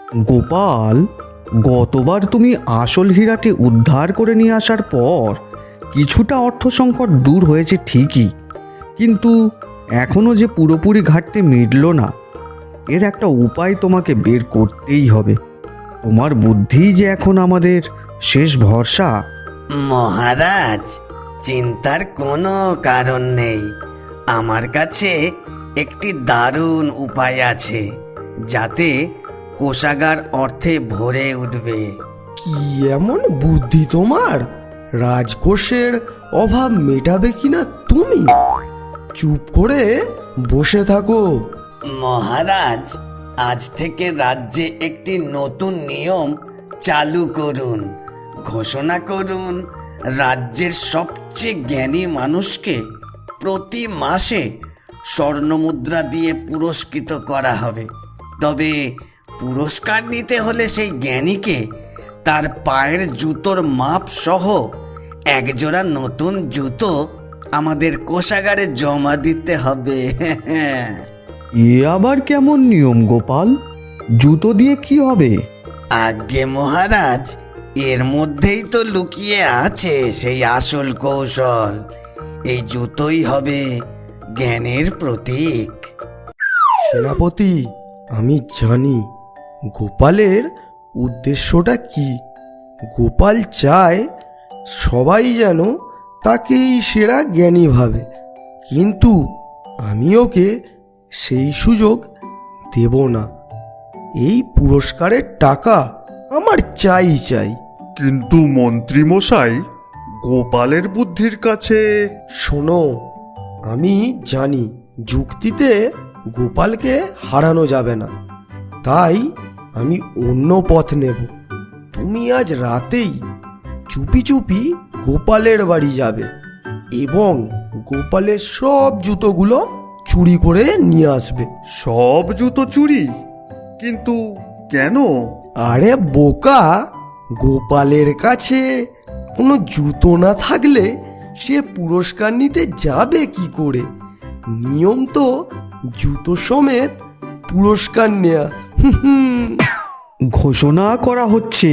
গোপাল, গতবার তুমি আসল হীরাটি উদ্ধার করে নিয়ে আসার পর কিছুটা অর্থ সংকট দূর হয়েছে ঠিকই, কিন্তু এখনও যে পুরোপুরি ঘাটতি মিটল না। এর একটা উপায় তোমাকে বের করতেই হবে। তোমার বুদ্ধিই যে এখন আমাদের শেষ ভরসা। মহারাজ, চিন্তার কোনো কারণ নেই। আমার কাছে একটি দারুণ উপায় আছে, যাতে কোষাগার অর্থে ভরে উঠবে। কি এমন বুদ্ধি তোমার? রাজকোষের অভাব মেটাবে কিনা তুমি? চুপ করে বসে থাকো। মহারাজ, আজ থেকে রাজ্যে একটি নতুন নিয়ম চালু করুন। ঘোষণা করুন, রাজ্যের সবচেয়ে জ্ঞানী মানুষকে প্রতি মাসে স্বর্ণমুদ্রা দিয়ে পুরস্কৃত করা হবে। তবে পুরস্কার নিতে হলে সেই জ্ঞানীকে তার পায়ের জুতোর মাপ সহ একজোড়া নতুন জুতো আমাদের কোষাগারে জমা দিতে হবে। এ আবার কেমন নিয়ম গোপাল? জুতো দিয়ে কি হবে? আজ্ঞে মহারাজ, এর মধ্যেই তো লুকিয়ে আছে সেই আসল কৌশল। এই জুতোই হবে জ্ঞানের প্রতীক। সেনাপতি, আমি জানি গোপালের উদ্দেশ্যটা কি। গোপাল চায় সবাই যেন তাকেই সেরা জ্ঞানী ভাবে, কিন্তু আমি ওকে সেই সুযোগ দেব না। এই পুরস্কারের টাকা আমার চাই চাই। কিন্তু মন্ত্রী মশাই, গোপালের বুদ্ধির কাছে শোনো, আমি জানি যুক্তিতে গোপালকে হারানো যাবে না, তাই আমি অন্য পথ নেব। তুমি আজ রাতেই চুপি চুপি গোপালের বাড়ি যাবে এবং গোপালের সব জুতোগুলো চুরি করে নিয়ে আসবে। সব জুতো চুরি? কিন্তু কেন? আরে বোকা, গোপালের কাছে কোনো জুতো না থাকলে সে পুরস্কার নিতে যাবে কি করে? নিয়ম তো জুতো সমেত পুরস্কার নেয়া। ঘোষণা করা হচ্ছে,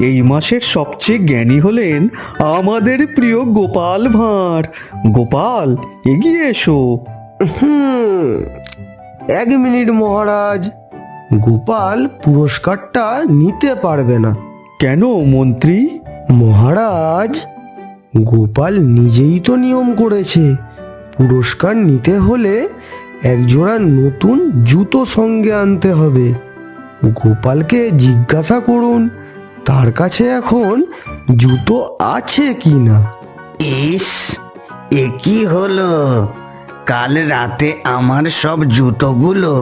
এই মাসের সবচেয়ে জ্ঞানী হলেন আমাদের প্রিয় গোপাল ভাঁড়। গোপাল, এগিয়ে এসো। 1 মিনিট মহারাজ, গোপাল পুরস্কারটা নিতে পারবে না। কেন মন্ত্রী? মহারাজ, গোপাল নিজেই তো নিয়ম করেছে, পুরস্কার নিতে হলে একজোড়া নতুন জুতো সঙ্গে আনতে হবে। গোপালকে জিজ্ঞাসা করুন তার কাছে এখন জুতো আছে কি না। ইস, এ কি হলো? কাল রাতে আমার সব জুতোগুলো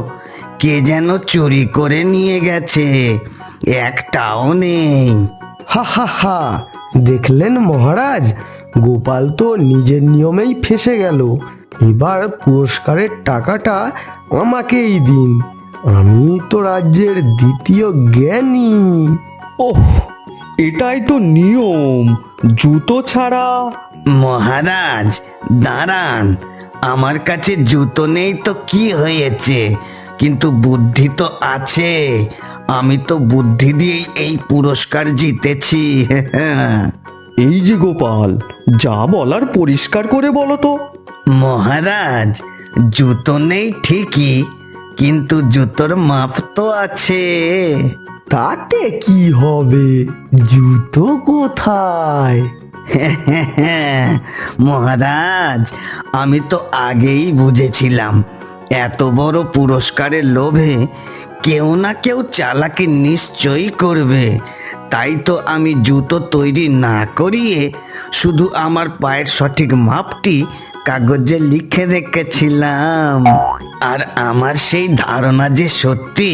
কে যেন চুরি করে নিয়ে গেছে, একটাও নেই। হা হা হা, দেখলেন মহারাজ, গোপাল তো নিজের নিয়মেই ফেসে গেল। এবার পুরস্কারের টাকাটা আমাকেই দিন, আমি তো রাজ্যের দ্বিতীয় জ্ঞানী। ওহ, এটাই তো নিয়ম, জুতো ছাড়া। মহারাজ দাঁড়ান, আমার কাছে জুতো নেই তো কি হয়েছে, কিন্তু বুদ্ধি তো আছে। আমি তো বুদ্ধি দিয়েই এই পুরস্কার জিতেছি। এই যে গোপাল, যা বলার পরিষ্কার করে বলো তো। মহারাজ, জুতো নেই ঠিকই, কিন্তু জুতোর মাপ তো আছে। তাতে কি হবে, জুতো কোথায়? মহারাজ, আমি তো আগেই বুঝেছিলাম এত বড় পুরস্কারের লোভে কেউ না কেউ চালাকি নিশ্চয়ই করবে। তাই তো আমি জুতো তৈরি না করিয়ে শুধু আমার পায়ের সঠিক মাপটি কাগজে লিখে রেখেছিলাম। আর আমার সেই ধারণা যে সত্যি,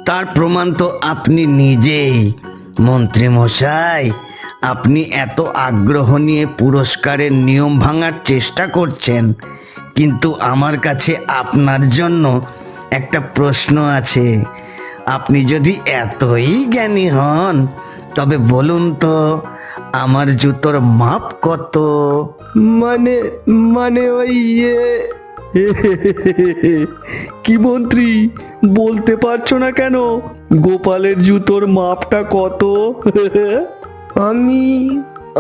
তার প্রমাণ তো আপনি নিজেই। মন্ত্রী মশাই, আপনি এত আগ্রহ নিয়ে পুরস্কারের নিয়ম ভাঙার চেষ্টা করছেন, কিন্তু আমার কাছে আপনার জন্য একটা প্রশ্ন আছে। আপনি যদি এতই জ্ঞানী হন, তবে বলুন তো, আমার জুতোর মাপ কত? মানে মানে ওই কি মন্ত্রী, বলতে পারছো না কেন গোপালের জুতোর মাপটা কত? আমি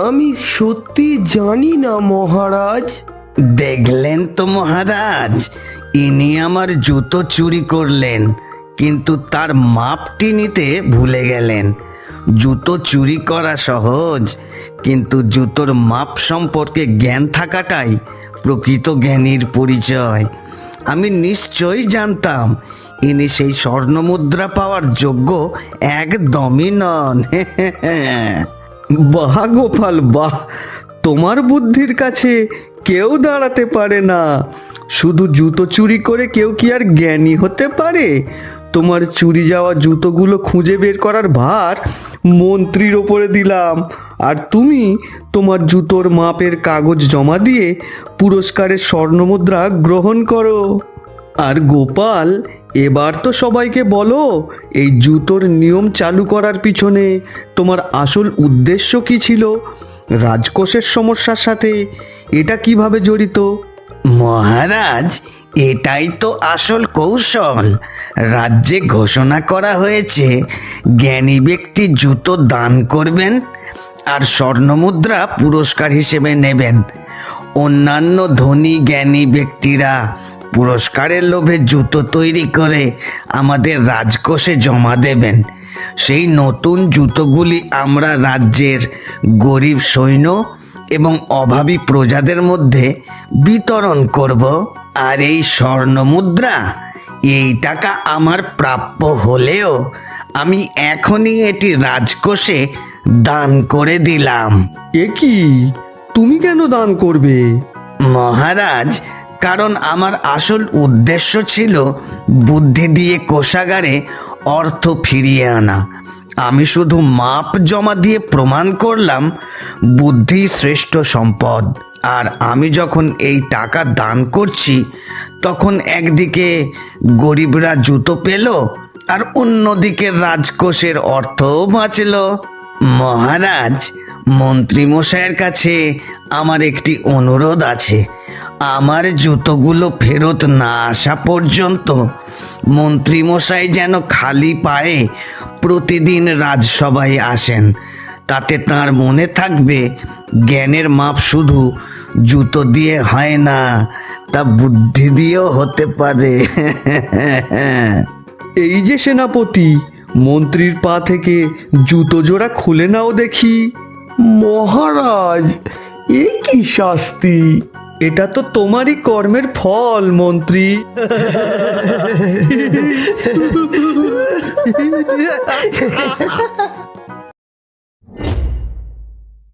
আমি সত্যি জানি না মহারাজ। দেখলেন তো মহারাজ, ইনি আমার জুতো চুরি করলেন, কিন্তু তার মাপটি নিতে ভুলে গেলেন। জুতো চুরি করা সহজ, কিন্তু জুতোর মাপ সম্পর্কে জ্ঞান থাকাটাই প্রকৃত জ্ঞানীর পরিচয়। আমি নিশ্চয়ই জানতাম ইনি সেই স্বর্ণমুদ্রা পাওয়ার যোগ্য একদমই নন। বাহ গোপাল বাহ, তোমার বুদ্ধির কাছে কেউ দাঁড়াতে পারে না। শুধু জুতো চুরি করে কেউ কি আর জ্ঞানী হতে পারে? তোমার চুরি যাওয়া জুতোগুলো খুঁজে বের করার ভার মন্ত্রীর ওপরে দিলাম, আর তুমি তোমার জুতোর মাপের কাগজ জমা দিয়ে পুরস্কারের স্বর্ণমুদ্রা গ্রহণ করো। আর গোপাল, এবার তো সবাইকে বলো এই জুতোর নিয়ম চালু করার পিছনে তোমার আসল উদ্দেশ্য কি ছিল? রাজকোষের সমস্যার সাথে এটা কিভাবে জড়িত? মহারাজ, এটাই তো আসল কৌশল। রাজ্যে ঘোষণা করা হয়েছে জ্ঞানী ব্যক্তি জুতো দান করবেন আর স্বর্ণমুদ্রা পুরস্কার হিসেবে নেবেন। অন্যান্য ধনী জ্ঞানী ব্যক্তিরা পুরস্কারের লোভে জুতো তৈরি করে আমাদের রাজকোষে জমা দেবেন। সেই নতুন জুতোগুলি আমরা রাজ্যের গরিব সৈন্য এবং অভাবী প্রজাদের মধ্যে বিতরণ করব। আর এই স্বর্ণমুদ্রা, এই টাকা আমার প্রাপ্য হলেও আমি এখনই এটি রাজকোষে দান করে দিলাম। এ কি, তুমি কেন দান করবে? মহারাজ, কারণ আমার আসল উদ্দেশ্য ছিল বুদ্ধি দিয়ে কোষাগারে অর্থ ফিরিয়ে আনা। আমি শুধু মাপ জমা দিয়ে প্রমাণ করলাম বুদ্ধি শ্রেষ্ঠ সম্পদ। আর আমি যখন এই টাকা দান করছি, তখন একদিকে গরিবরা জুতো পেল আর অন্যদিকে রাজকোষের অর্থও বাঁচল। মহারাজ, মন্ত্রীমশাইয়ের কাছে আমার একটি অনুরোধ আছে। আমার জুতোগুলো ফেরত না আসা পর্যন্ত মন্ত্রীমশাই যেন খালি পায়ে প্রতিদিন রাজসভায় আসেন। তাতে তার মনে থাকবে জ্ঞানের মাপ শুধু জুতো দিয়ে হয় না, তা বুদ্ধি দিয়েও হতে পারে। এই যে সেনাপতি, মন্ত্রীর পা থেকে জুতো জোড়া খুলে নাও দেখি। মহারাজ, এ কি শাস্তি! এটা তো তোমারই কর্মের ফল মন্ত্রী।